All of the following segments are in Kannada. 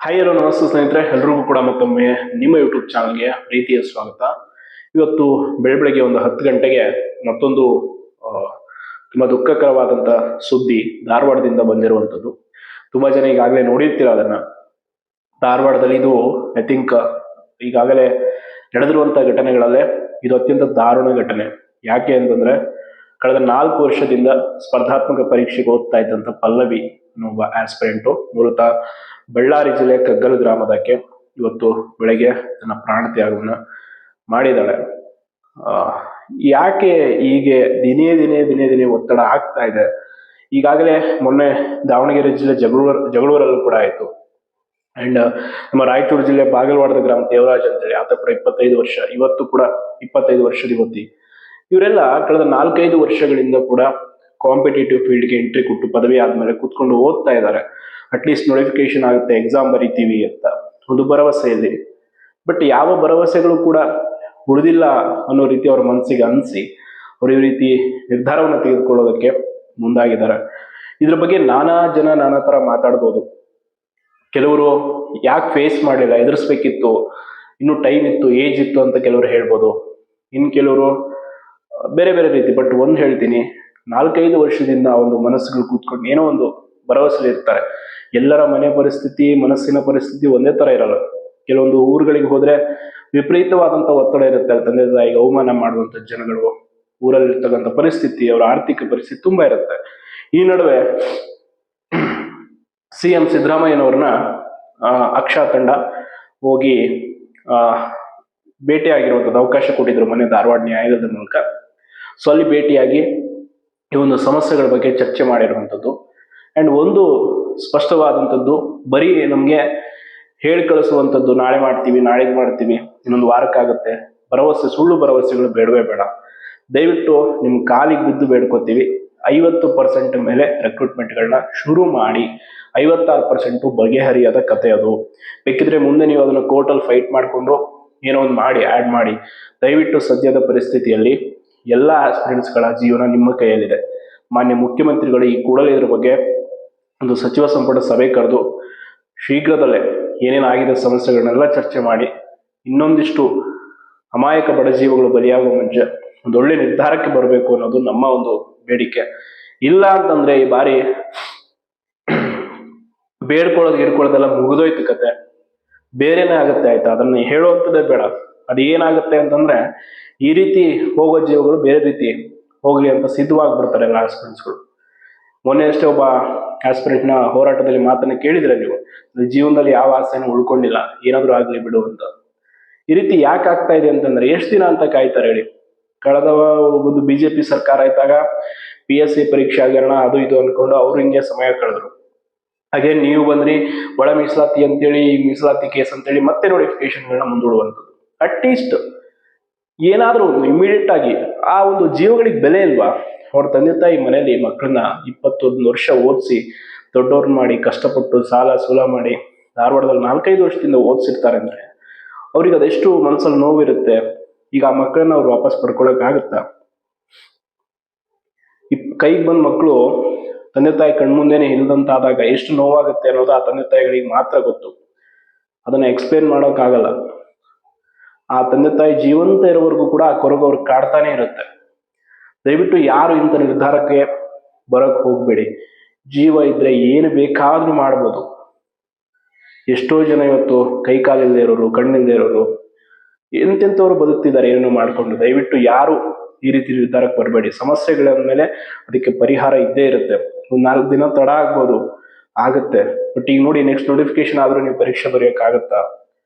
ಹಾಯ್ ಹಲೋ ನಮಸ್ತೆ ಸ್ನೇಹಿತರೆ, ಎಲ್ರಿಗೂ ಕೂಡ ಮತ್ತೊಮ್ಮೆ ನಿಮ್ಮ ಯೂಟ್ಯೂಬ್ ಚಾನಲ್ಗೆ ಪ್ರೀತಿಯ ಸ್ವಾಗತ. ಇವತ್ತು ಬೆಳಗ್ಗೆ ಒಂದು 10 ಗಂಟೆಗೆ ಮತ್ತೊಂದು ಆ, ತುಂಬಾ ದುಃಖಕರವಾದಂತ ಸುದ್ದಿ ಧಾರವಾಡದಿಂದ ಬಂದಿರುವಂತದ್ದು. ತುಂಬಾ ಜನ ಈಗಾಗಲೇ ನೋಡಿರ್ತೀರ ಅದನ್ನ. ಧಾರವಾಡದಲ್ಲಿ ಇದು ಐ ಥಿಂಕ್ ಈಗಾಗಲೇ ನಡೆದಿರುವಂತ ಘಟನೆಗಳಲ್ಲೇ ಇದು ಅತ್ಯಂತ ದಾರುಣ ಘಟನೆ. ಯಾಕೆ ಅಂತಂದ್ರೆ ಕಳೆದ 4 ವರ್ಷದಿಂದ ಸ್ಪರ್ಧಾತ್ಮಕ ಪರೀಕ್ಷೆಗೆ ಓದ್ತಾ ಇದ್ದಂತ ಪಲ್ಲವಿ ಅನ್ನುವ ಆಸ್ಪಿರೆಂಟು ಮೂಲತಃ ಬಳ್ಳಾರಿ ಜಿಲ್ಲೆ ಕಗ್ಗಲ್ ಗ್ರಾಮದಕ್ಕೆ ಇವತ್ತು ಬೆಳಗ್ಗೆ ತನ್ನ ಪ್ರಾಣ ತ್ಯಾಗವನ್ನ ಮಾಡಿದ್ದಾಳೆ. ಆ, ಯಾಕೆ ಹೀಗೆ ದಿನೇ ದಿನೇ ಒತ್ತಡ ಆಗ್ತಾ ಇದೆ? ಈಗಾಗಲೇ ಮೊನ್ನೆ ದಾವಣಗೆರೆ ಜಿಲ್ಲೆ ಜಗಳೂರಲ್ಲೂ ಕೂಡ ಆಯಿತು. ಅಂಡ್ ನಮ್ಮ ರಾಯಚೂರು ಜಿಲ್ಲೆ ಬಾಗಲವಾಡದ ಗ್ರಾಮ ದೇವರಾಜ್ ಅಂತೇಳಿ ಆತ ಕೂಡ 25 ವರ್ಷ, ಇವತ್ತು ಕೂಡ 25 ವರ್ಷದ ಯುವತಿ. ಇವರೆಲ್ಲ ಕಳೆದ 4-5 ವರ್ಷಗಳಿಂದ ಕೂಡ ಕಾಂಪಿಟೇಟಿವ್ ಫೀಲ್ಡ್ಗೆ ಎಂಟ್ರಿ ಕೊಟ್ಟು ಪದವಿ ಆದ್ಮೇಲೆ ಕೂತ್ಕೊಂಡು ಓದ್ತಾ ಇದ್ದಾರೆ. ಅಟ್ಲೀಸ್ಟ್ ನೋಟಿಫಿಕೇಶನ್ ಆಗುತ್ತೆ, ಎಕ್ಸಾಮ್ ಬರಿತೀವಿ ಅಂತ ಒಂದು ಭರವಸೆಯಲ್ಲಿ. ಬಟ್ ಯಾವ ಭರವಸೆಗಳು ಕೂಡ ಉಳಿದಿಲ್ಲ ಅನ್ನೋ ರೀತಿ ಅವ್ರ ಮನಸ್ಸಿಗೆ ಅನಿಸಿ ಅವ್ರು ಈ ರೀತಿ ನಿರ್ಧಾರವನ್ನು ತೆಗೆದುಕೊಳ್ಳೋದಕ್ಕೆ ಮುಂದಾಗಿದ್ದಾರೆ. ಇದ್ರ ಬಗ್ಗೆ ನಾನಾ ಜನ ನಾನಾ ತರ ಮಾತಾಡ್ಬೋದು. ಕೆಲವರು ಯಾಕೆ ಫೇಸ್ ಮಾಡಿಲ್ಲ, ಎದುರಿಸ್ಬೇಕಿತ್ತು, ಇನ್ನು ಟೈಮ್ ಇತ್ತು, ಏಜ್ ಇತ್ತು ಅಂತ ಕೆಲವರು ಹೇಳ್ಬೋದು. ಇನ್ನು ಕೆಲವರು ಬೇರೆ ಬೇರೆ ರೀತಿ. ಬಟ್ ಒಂದು ಹೇಳ್ತೀನಿ, 4-5 ವರ್ಷದಿಂದ ಒಂದು ಮನಸ್ಸುಗಳು ಕೂತ್ಕೊಂಡು ಏನೋ ಒಂದು ಭರವಸೆ ಇರ್ತಾರೆ. ಎಲ್ಲರ ಮನೆ ಪರಿಸ್ಥಿತಿ, ಮನಸ್ಸಿನ ಪರಿಸ್ಥಿತಿ ಒಂದೇ ತರ ಇರಲ್ಲ. ಕೆಲವೊಂದು ಊರುಗಳಿಗೆ ಹೋದ್ರೆ ವಿಪರೀತವಾದಂತ ಒತ್ತಡ ಇರುತ್ತೆ. ತಂದೆ ತಾಯಿಗೆ ಅವಮಾನ ಮಾಡುವಂತ ಜನಗಳು, ಊರಲ್ಲಿ ಇರ್ತಕ್ಕಂಥ ಪರಿಸ್ಥಿತಿ, ಅವರ ಆರ್ಥಿಕ ಪರಿಸ್ಥಿತಿ ತುಂಬಾ ಇರುತ್ತೆ. ಈ ನಡುವೆ CM ಸಿದ್ದರಾಮಯ್ಯನವ್ರನ್ನ ಅಕ್ಷಾ ತಂಡ ಹೋಗಿ ಭೇಟಿಯಾಗಿರುವಂಥದ್ದು ಅವಕಾಶ ಕೊಟ್ಟಿದ್ರು ಮೊನ್ನೆ ಧಾರವಾಡ ನ್ಯಾಯಾಲಯದ ಮೂಲಕ. ಸೊ ಅಲ್ಲಿ ಭೇಟಿಯಾಗಿ ಈ ಒಂದು ಸಮಸ್ಯೆಗಳ ಬಗ್ಗೆ ಚರ್ಚೆ ಮಾಡಿರುವಂಥದ್ದು. ಅಂಡ್ ಒಂದು ಸ್ಪಷ್ಟವಾದಂಥದ್ದು, ಬರೀ ನಮಗೆ ಹೇಳಿ ಕಳಿಸುವಂಥದ್ದು, ನಾಳೆ ಮಾಡ್ತೀವಿ, ನಾಳೆದು ಮಾಡ್ತೀವಿ, ಇನ್ನೊಂದು ವಾರಕ್ಕಾಗುತ್ತೆ, ಭರವಸೆ, ಸುಳ್ಳು ಭರವಸೆಗಳು ಬೇಡವೇ ಬೇಡ. ದಯವಿಟ್ಟು ನಿಮ್ಮ ಕಾಲಿಗೆ ಬಿದ್ದು ಬೇಡ್ಕೋತೀವಿ, 50% ಮೇಲೆ ರೆಕ್ರೂಟ್ಮೆಂಟ್ಗಳನ್ನ ಶುರು ಮಾಡಿ. 56% ಬಗೆಹರಿಯಾದ ಕತೆ ಅದು. ಬೇಕಿದ್ರೆ ಮುಂದೆ ನೀವು ಅದನ್ನು ಕೋರ್ಟಲ್ಲಿ ಫೈಟ್ ಮಾಡಿಕೊಂಡು ಏನೋ ಒಂದು ಮಾಡಿ ಆ್ಯಡ್ ಮಾಡಿ. ದಯವಿಟ್ಟು ಸದ್ಯದ ಪರಿಸ್ಥಿತಿಯಲ್ಲಿ ಎಲ್ಲ ಆಸ್ಪಿರೆಂಟ್ಸ್ಗಳ ಜೀವನ ನಿಮ್ಮ ಕೈಯಲ್ಲಿದೆ. ಮಾನ್ಯ ಮುಖ್ಯಮಂತ್ರಿಗಳು ಈ ಕೂಡಲೇ ಇದ್ರ ಬಗ್ಗೆ ಒಂದು ಸಚಿವ ಸಂಪುಟ ಸಭೆ ಕರೆದು ಶೀಘ್ರದಲ್ಲೇ ಏನೇನಾಗಿದೆ ಸಮಸ್ಯೆಗಳನ್ನೆಲ್ಲ ಚರ್ಚೆ ಮಾಡಿ ಇನ್ನೊಂದಿಷ್ಟು ಅಮಾಯಕ ಬಡ ಜೀವಗಳು ಬಲಿಯಾಗುವ ಮುಂಚೆ ಒಂದು ಒಳ್ಳೆ ನಿರ್ಧಾರಕ್ಕೆ ಬರಬೇಕು ಅನ್ನೋದು ನಮ್ಮ ಒಂದು ಬೇಡಿಕೆ. ಇಲ್ಲ ಅಂತಂದ್ರೆ ಈ ಬಾರಿ ಬೇಡ್ಕೊಳ್ಳೋದೆಲ್ಲ ಮುಗಿದೋಯ್ತು ಕತೆ, ಬೇರೆನೇ ಆಗುತ್ತೆ. ಆಯ್ತಾ, ಅದನ್ನ ಹೇಳುವಂಥದ್ದೇ ಬೇಡ. ಅದು ಏನಾಗುತ್ತೆ ಅಂತಂದ್ರೆ ಈ ರೀತಿ ಹೋಗೋ ಜೀವಗಳು ಬೇರೆ ರೀತಿ ಹೋಗ್ಲಿ ಅಂತ ಸಿದ್ಧವಾಗ್ಬಿಡ್ತಾರೆ ಎಲ್ಲ ಆಸ್ಪಿರೆಂಟ್ಸ್ಗಳು. ಮೊನ್ನೆ ಅಷ್ಟೇ ಒಬ್ಬ ಆಸ್ಪಿರೆಂಟ್ನ ಹೋರಾಟದಲ್ಲಿ ಮಾತನ್ನ ಕೇಳಿದ್ರೆ ನೀವು, ಜೀವನದಲ್ಲಿ ಯಾವ ಆಸೆನೂ ಉಳ್ಕೊಂಡಿಲ್ಲ, ಏನಾದ್ರೂ ಆಗ್ಲಿ ಬಿಡು ಅಂತ. ಈ ರೀತಿ ಯಾಕೆ ಆಗ್ತಾ ಇದೆ ಅಂತಂದ್ರೆ ಎಷ್ಟು ದಿನ ಅಂತ ಕಾಯ್ತಾರೆ ಹೇಳಿ? ಕಳೆದ ಒಂದು BJP ಸರ್ಕಾರ ಇದ್ದಾಗ PSC ಪರೀಕ್ಷೆ ಆಗಿರೋಣ ಅದು ಇದು ಅನ್ಕೊಂಡು ಅವ್ರು ಹಿಂಗೆ ಸಮಯ ಕಳೆದ್ರು. ಹಾಗೆ ನೀವು ಬಂದ್ರಿ ಒಳ ಮೀಸಲಾತಿ ಅಂತೇಳಿ, ಮೀಸಲಾತಿ ಕೇಸ್ ಅಂತೇಳಿ ಮತ್ತೆ ನೋಟಿಫಿಕೇಶನ್ಗಳನ್ನ ಮುಂದೂಡುವಂಥದ್ದು. ಅಟ್ಲೀಸ್ಟ್ ಏನಾದ್ರೂ ಒಂದು ಇಮಿಡಿಯೇಟ್ ಆಗಿ ಆ ಒಂದು ಜೀವಗಳಿಗೆ ಬೆಲೆ ಇಲ್ವಾ? ಅವ್ರ ತಂದೆ ತಾಯಿ ಮನೇಲಿ ಮಕ್ಕಳನ್ನ 21 ವರ್ಷ ಓದಿಸಿ ದೊಡ್ಡವ್ರನ್ನ ಮಾಡಿ ಕಷ್ಟಪಟ್ಟು ಸಾಲ ಸೂಲ ಮಾಡಿ ಧಾರವಾಡದಲ್ಲಿ 4-5 ವರ್ಷದಿಂದ ಓದಿಸಿರ್ತಾರೆ ಅಂದ್ರೆ ಅವ್ರಿಗೆ ಅದೆಷ್ಟು ಮನಸ್ಸಲ್ಲಿ ನೋವಿರುತ್ತೆ. ಈಗ ಆ ಮಕ್ಕಳನ್ನ ಅವ್ರು ವಾಪಸ್ ಪಡ್ಕೊಳಕ್ಕಾಗುತ್ತಾ? ಕೈಗೆ ಬಂದ ಮಕ್ಕಳು ತಂದೆ ತಾಯಿ ಕಣ್ಮುಂದೆನೆ ಇಲ್ದಂತಾದಾಗ ಎಷ್ಟು ನೋವಾಗುತ್ತೆ ಅನ್ನೋದು ಆ ತಂದೆ ತಾಯಿಗಳಿಗೆ ಮಾತ್ರ ಗೊತ್ತು. ಅದನ್ನ ಎಕ್ಸ್ಪ್ಲೇನ್ ಮಾಡೋಕ್ಕಾಗಲ್ಲ. ಆ ತಂದೆ ತಾಯಿ ಜೀವಂತ ಇರೋವರೆಗೂ ಕೂಡ ಆ ಕೊರಗು ಅವ್ರಿಗೆ ಕಾಡ್ತಾನೆ ಇರುತ್ತೆ. ದಯವಿಟ್ಟು ಯಾರು ಇಂಥ ನಿರ್ಧಾರಕ್ಕೆ ಬರಕ್ ಹೋಗ್ಬೇಡಿ. ಜೀವ ಇದ್ರೆ ಏನು ಬೇಕಾದ್ರೂ ಮಾಡ್ಬೋದು. ಎಷ್ಟೋ ಜನ ಇವತ್ತು ಕೈ ಕಾಲಿಲ್ಲದೆ ಇರೋರು, ಕಣ್ಣಿಲ್ಲದೆ ಇರೋರು, ಎಂತೆಂಥವ್ರು ಬದುಕ್ತಿದ್ದಾರೆ ಏನೇನೋ ಮಾಡ್ಕೊಂಡು. ದಯವಿಟ್ಟು ಯಾರು ಈ ರೀತಿ ನಿರ್ಧಾರಕ್ಕೆ ಬರಬೇಡಿ. ಸಮಸ್ಯೆಗಳ ಮೇಲೆ ಅದಕ್ಕೆ ಪರಿಹಾರ ಇದ್ದೇ ಇರುತ್ತೆ. ಒಂದು 4 ದಿನ ತಡ ಆಗ್ಬೋದು, ಆಗುತ್ತೆ. ಬಟ್ ಈಗ ನೋಡಿ, ನೆಕ್ಸ್ಟ್ ನೋಟಿಫಿಕೇಶನ್ ಆದ್ರೂ ನೀವು ಪರೀಕ್ಷೆ ಬರೆಯೋಕ್ಕಾಗತ್ತಾ?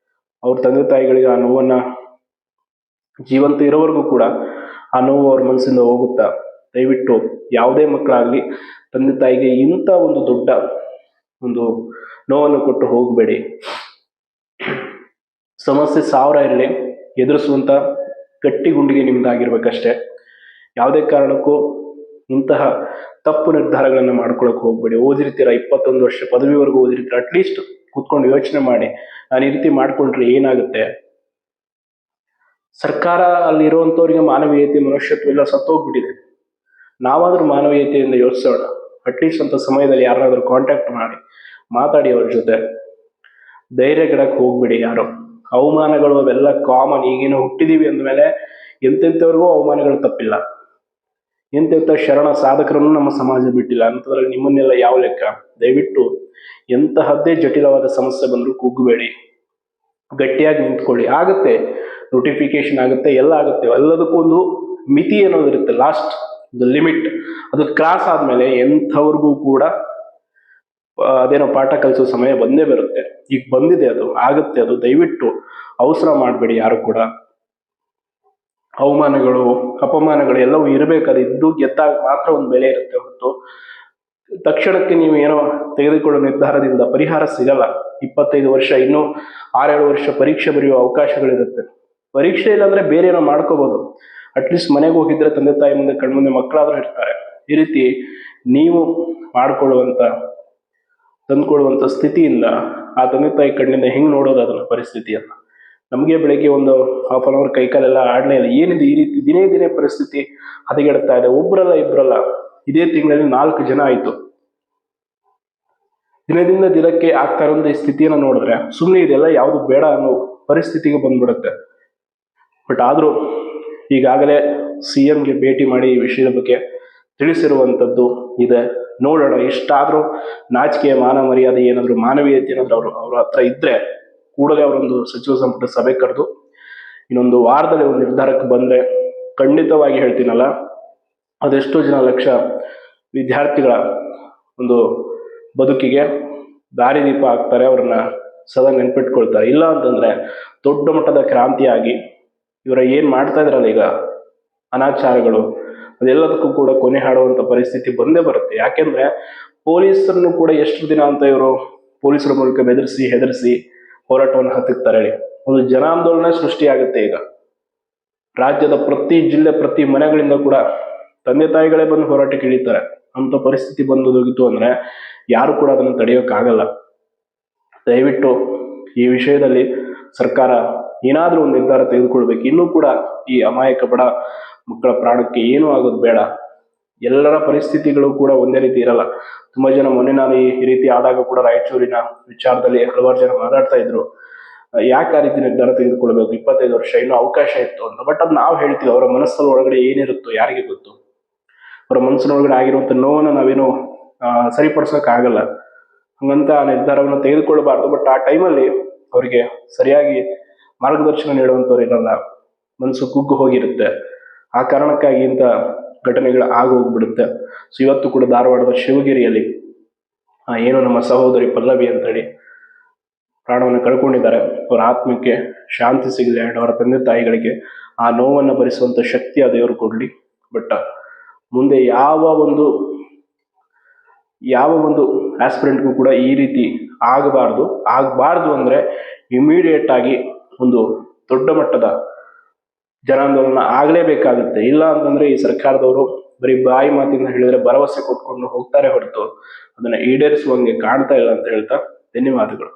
ಅವ್ರ ತಂದೆ ತಾಯಿಗಳಿಗೆ ಆ ನೋವನ್ನ ಜೀವಂತ ಇರೋವರೆಗೂ ಕೂಡ ಆ ನೋವು ಅವ್ರ ಮನಸ್ಸಿಂದ ಹೋಗುತ್ತಾ? ದಯವಿಟ್ಟು ಯಾವುದೇ ಮಕ್ಕಳಾಗ್ಲಿ ತಂದೆ ತಾಯಿಗೆ ಇಂಥ ಒಂದು ದೊಡ್ಡ ಒಂದು ನೋವನ್ನು ಕೊಟ್ಟು ಹೋಗಬೇಡಿ. ಸಮಸ್ಯೆ 1000 ಇರಲಿ, ಎದುರಿಸುವಂತ ಗಟ್ಟಿ ಗುಂಡಿಗೆ ನಿಮ್ದಾಗಿರ್ಬೇಕಷ್ಟೇ. ಯಾವುದೇ ಕಾರಣಕ್ಕೂ ಇಂತಹ ತಪ್ಪು ನಿರ್ಧಾರಗಳನ್ನ ಮಾಡ್ಕೊಳಕ್ ಹೋಗ್ಬೇಡಿ. ಓದಿರ್ತೀರ, 21 ವರ್ಷ ಪದವಿವರೆಗೂ ಓದಿರ್ತೀರ, ಅಟ್ಲೀಸ್ಟ್ ಕೂತ್ಕೊಂಡು ಯೋಚನೆ ಮಾಡಿ, ನಾನು ಈ ರೀತಿ ಮಾಡ್ಕೊಂಡ್ರೆ ಏನಾಗುತ್ತೆ? ಸರ್ಕಾರ ಅಲ್ಲಿರುವಂಥವ್ರಿಗೆ ಮಾನವೀಯತೆ, ಮನುಷ್ಯತ್ವ ಎಲ್ಲ ಸತ್ತೋಗ್ಬಿಟ್ಟಿದೆ. ನಾವಾದ್ರೂ ಮಾನವೀಯತೆಯಿಂದ ಯೋಚಿಸೋಣ. ಅಟ್ಲೀಸ್ಟ್ ಅಂತ ಸಮಯದಲ್ಲಿ ಯಾರಾದ್ರೂ ಕಾಂಟ್ಯಾಕ್ಟ್ ಮಾಡಿ ಮಾತಾಡಿ ಅವ್ರ ಜೊತೆ. ಧೈರ್ಯಗೆಡಕ್ಕೆ ಹೋಗ್ಬಿಡಿ ಯಾರು. ಅವಮಾನಗಳು ಅವೆಲ್ಲ ಕಾಮನ್. ಈಗೇನು ಹುಟ್ಟಿದೀವಿ ಅಂದಮೇಲೆ ಎಂತೆಂಥವ್ರಿಗೂ ಅವಮಾನಗಳು ತಪ್ಪಿಲ್ಲ. ಎಂತೆಂಥ ಶರಣ ಸಾಧಕರನ್ನು ನಮ್ಮ ಸಮಾಜ ಬಿಟ್ಟಿಲ್ಲ. ಅಂಥದ್ರಲ್ಲಿ ನಿಮ್ಮನ್ನೆಲ್ಲ ಯಾವ ಲೆಕ್ಕ? ದಯವಿಟ್ಟು ಎಂತಹದ್ದೇ ಜಟಿಲವಾದ ಸಮಸ್ಯೆ ಬಂದರೂ ಕುಗ್ಗಬೇಡಿ, ಗಟ್ಟಿಯಾಗಿ ನಿಂತ್ಕೊಳ್ಳಿ. ಆಗುತ್ತೆ, ನೋಟಿಫಿಕೇಶನ್ ಆಗುತ್ತೆ, ಎಲ್ಲ ಆಗುತ್ತೆ. ಎಲ್ಲದಕ್ಕೂ ಒಂದು ಮಿತಿ ಅನ್ನೋದಿರುತ್ತೆ, ಲಾಸ್ಟ್ ದ ಲಿಮಿಟ್. ಅದು ಕ್ರಾಸ್ ಆದ್ಮೇಲೆ ಎಂಥವ್ರಿಗೂ ಕೂಡ ಅದೇನೋ ಪಾಠ ಕಲಿಸೋ ಸಮಯ ಬಂದೇ ಬರುತ್ತೆ. ಈಗ ಬಂದಿದೆ, ಅದು ಆಗುತ್ತೆ. ಅದು ದಯವಿಟ್ಟು ಅವಸರ ಮಾಡಬೇಡಿ ಯಾರು ಕೂಡ. ಅವಮಾನಗಳು ಅಪಮಾನಗಳು ಎಲ್ಲವೂ ಇರಬೇಕು. ಅದು ಇದ್ದು ಗೆದ್ದಾಗ ಮಾತ್ರ ಒಂದು ಬೆಲೆ ಇರುತ್ತೆ ಹೊರತು ತಕ್ಷಣಕ್ಕೆ ನೀವು ಏನೋ ತೆಗೆದುಕೊಳ್ಳೋ ನಿರ್ಧಾರದಿಂದ ಪರಿಹಾರ ಸಿಗಲ್ಲ. 25 ವರ್ಷ, ಇನ್ನೂ 6-7 ವರ್ಷ ಪರೀಕ್ಷೆ ಬರೆಯುವ ಅವಕಾಶಗಳಿರುತ್ತೆ. ಪರೀಕ್ಷೆ ಇಲ್ಲಾಂದ್ರೆ ಬೇರೆ ಏನೋ ಮಾಡ್ಕೋಬಹುದು. ಅಟ್ಲೀಸ್ಟ್ ಮನೆಗೆ ಹೋಗಿದ್ರೆ ತಂದೆ ತಾಯಿ ಮುಂದೆ ಕಣ್ಮುಂದೆ ಮಕ್ಕಳಾದ್ರೂ ಇರ್ತಾರೆ. ಈ ರೀತಿ ನೀವು ತಂದ್ಕೊಳ್ಳುವಂತ ಸ್ಥಿತಿಯಿಂದ ಆ ತಂದೆ ತಾಯಿ ಕಣ್ಣಿಂದ ಹೆಂಗ್ ನೋಡೋದು ಅದನ್ನ ಪರಿಸ್ಥಿತಿಯನ್ನ. ನಮಗೆ ಬೆಳಗ್ಗೆ ಒಂದು ಹಾಫ್ ಅನ್ ಅವರ್ ಕೈಕಾಲೆಲ್ಲ ಆಡ್ಲೇ ಇಲ್ಲ. ಏನಿದೆ ಈ ರೀತಿ ದಿನೇ ದಿನೇ ಪರಿಸ್ಥಿತಿ ಹದಗೆಡ್ತಾ ಇದೆ. ಒಬ್ರಲ್ಲ ಇಬ್ರಲ್ಲ, ಇದೇ ತಿಂಗಳಲ್ಲಿ 4 ಜನ ಆಯ್ತು. ದಿನದಿಂದ ದಿನಕ್ಕೆ ಆಗ್ತಾ ಇರೋ ಈ ಸ್ಥಿತಿಯನ್ನ ನೋಡಿದ್ರೆ ಸುಮ್ಮನೆ ಇದೆಲ್ಲ ಯಾವುದು ಬೇಡ ಅನ್ನೋ ಪರಿಸ್ಥಿತಿಗೆ ಬಂದ್ಬಿಡುತ್ತೆ. ಬಟ್ ಆದ್ರೂ ಈಗಾಗಲೇ CMಗೆ ಭೇಟಿ ಮಾಡಿ ಈ ವಿಷಯದ ಬಗ್ಗೆ ತಿಳಿಸಿರುವಂಥದ್ದು ಇದೆ. ನೋಡೋಣ, ಇಷ್ಟಾದ್ರೂ ನಾಚಿಕೆ ಮಾನ ಮರ್ಯಾದೆ ಏನಾದ್ರು ಮಾನವೀಯತೆ ಏನಾದ್ರು ಅವ್ರ ಹತ್ರ ಇದ್ರೆ ಕೂಡಲೇ ಅವರೊಂದು ಸಚಿವ ಸಂಪುಟ ಸಭೆ ಕರೆದು ಇನ್ನೊಂದು ವಾರದಲ್ಲಿ ಒಂದು ನಿರ್ಧಾರಕ್ಕೆ ಬಂದ್ರೆ ಖಂಡಿತವಾಗಿ ಹೇಳ್ತೀನಲ್ಲ, ಅದೆಷ್ಟೋ ಜನ ಲಕ್ಷ ವಿದ್ಯಾರ್ಥಿಗಳ ಒಂದು ಬದುಕಿಗೆ ದಾರಿದೀಪ ಆಗ್ತಾರೆ. ಅವ್ರನ್ನ ಸದಾ ನೆನ್ಪಿಟ್ಕೊಳ್ತಾರೆ. ಇಲ್ಲ ಅಂತಂದ್ರೆ ದೊಡ್ಡ ಮಟ್ಟದ ಕ್ರಾಂತಿಯಾಗಿ ಇವರ ಏನ್ ಮಾಡ್ತಾ ಇದ್ರಲ್ಲ ಈಗ ಅನಾಚಾರಗಳು, ಅದೆಲ್ಲದಕ್ಕೂ ಕೂಡ ಕೊನೆ ಹಾಡುವಂತ ಪರಿಸ್ಥಿತಿ ಬಂದೇ ಬರುತ್ತೆ. ಯಾಕೆಂದ್ರೆ ಪೊಲೀಸರನ್ನು ಕೂಡ ಎಷ್ಟು ದಿನ ಅಂತ ಇವರು ಪೊಲೀಸರ ಮೂಲಕ ಬೆದರಿಸಿ ಹೆದರಿಸಿ ಹೋರಾಟವನ್ನು ಹತ್ತಿಕ್ತಾರೆ ಹೇಳಿ. ಒಂದು ಜನಾಂದೋಲನ ಸೃಷ್ಟಿಯಾಗುತ್ತೆ. ಈಗ ರಾಜ್ಯದ ಪ್ರತಿ ಜಿಲ್ಲೆ ಪ್ರತಿ ಮನೆಗಳಿಂದ ಕೂಡ ತಂದೆ ತಾಯಿಗಳೇ ಬಂದು ಹೋರಾಟಕ್ಕೆ ಇಳಿತಾರೆ. ಅಂತ ಪರಿಸ್ಥಿತಿ ಬಂದೋಗಿತ್ತು ಅಂದ್ರೆ ಯಾರು ಕೂಡ ಅದನ್ನು ತಡೆಯೋಕ್ಕಾಗಲ್ಲ. ದಯವಿಟ್ಟು ಈ ವಿಷಯದಲ್ಲಿ ಸರ್ಕಾರ ಏನಾದ್ರೂ ಒಂದು ನಿರ್ಧಾರ ತೆಗೆದುಕೊಳ್ಬೇಕು. ಇನ್ನೂ ಕೂಡ ಈ ಅಮಾಯಕ ಬಡ ಮಕ್ಕಳ ಪ್ರಾಣಕ್ಕೆ ಏನೂ ಆಗೋದು ಬೇಡ. ಎಲ್ಲರ ಪರಿಸ್ಥಿತಿಗಳು ಕೂಡ ಒಂದೇ ರೀತಿ ಇರಲ್ಲ. ತುಂಬಾ ಜನ ಮೊನ್ನೆ ನಾನು ಈ ರೀತಿ ಆದಾಗ ಕೂಡ ರಾಯಚೂರಿನ ವಿಚಾರದಲ್ಲಿ ಹಲವಾರು ಜನ ಮಾತಾಡ್ತಾ ಇದ್ರು, ಯಾಕೆ ಆ ರೀತಿ ನಿರ್ಧಾರ ತೆಗೆದುಕೊಳ್ಬೇಕು, 25 ವರ್ಷ ಇನ್ನೂ ಅವಕಾಶ ಇತ್ತು ಅಂತ. ಬಟ್ ಅದು ನಾವು ಹೇಳ್ತೀವಿ, ಅವರ ಮನಸ್ಸಲ್ಲಿ ಒಳಗಡೆ ಏನಿರುತ್ತೋ ಯಾರಿಗೆ ಗೊತ್ತು. ಅವರ ಮನಸ್ಸಿನೊಳಗಡೆ ಆಗಿರುವಂತ ನೋವನ್ನು ನಾವೇನು ಸರಿಪಡಿಸೋಕೆ ಆಗಲ್ಲ. ಹಂಗಂತ ಆ ನಿರ್ಧಾರವನ್ನು ತೆಗೆದುಕೊಳ್ಳಬಾರ್ದು. ಬಟ್ ಆ ಟೈಮಲ್ಲಿ ಅವರಿಗೆ ಸರಿಯಾಗಿ ಮಾರ್ಗದರ್ಶನ ನೀಡುವಂಥವ್ರು ಇರಲ್ಲ, ಮನಸ್ಸು ಕುಗ್ಗು ಹೋಗಿರುತ್ತೆ. ಆ ಕಾರಣಕ್ಕಾಗಿ ಇಂಥ ಘಟನೆಗಳು ಆಗೋಗ್ಬಿಡುತ್ತೆ. ಸೊ ಇವತ್ತು ಕೂಡ ಧಾರವಾಡದ ಶಿವಗಿರಿಯಲ್ಲಿ ಏನು ನಮ್ಮ ಸಹೋದರಿ ಪಲ್ಲವಿ ಅಂತೇಳಿ ಪ್ರಾಣವನ್ನು ಕಳ್ಕೊಂಡಿದ್ದಾರೆ. ಅವರ ಆತ್ಮಕ್ಕೆ ಶಾಂತಿ ಸಿಗಲಿ ಅಂಡ್ ಅವರ ತಂದೆ ತಾಯಿಗಳಿಗೆ ಆ ನೋವನ್ನು ಭರಿಸುವಂತ ಶಕ್ತಿ ಆ ದೇವರು ಕೊಡ್ಲಿ. ಬಟ್ ಮುಂದೆ ಯಾವ ಒಂದು ಆಸ್ಪಿರೆಂಟ್ಗೂ ಕೂಡ ಈ ರೀತಿ ಆಗಬಾರ್ದು ಅಂದ್ರೆ ಇಮಿಡಿಯೇಟ್ ಆಗಿ ಒಂದು ದೊಡ್ಡ ಮಟ್ಟದ ಜನಾಂದೋಲನ ಆಗಲೇಬೇಕಾಗುತ್ತೆ. ಇಲ್ಲ ಅಂತಂದ್ರೆ ಈ ಸರ್ಕಾರದವರು ಬರೀ ಬಾಯಿ ಮಾತಿಂದ ಹೇಳಿದ್ರೆ ಭರವಸೆ ಕೊಟ್ಕೊಂಡು ಹೋಗ್ತಾರೆ ಹೊರತು ಅದನ್ನ ಈಡೇರಿಸುವಂಗೆ ಕಾಣ್ತಾ ಇಲ್ಲ ಅಂತ ಹೇಳ್ತಾ ಧನ್ಯವಾದಗಳು.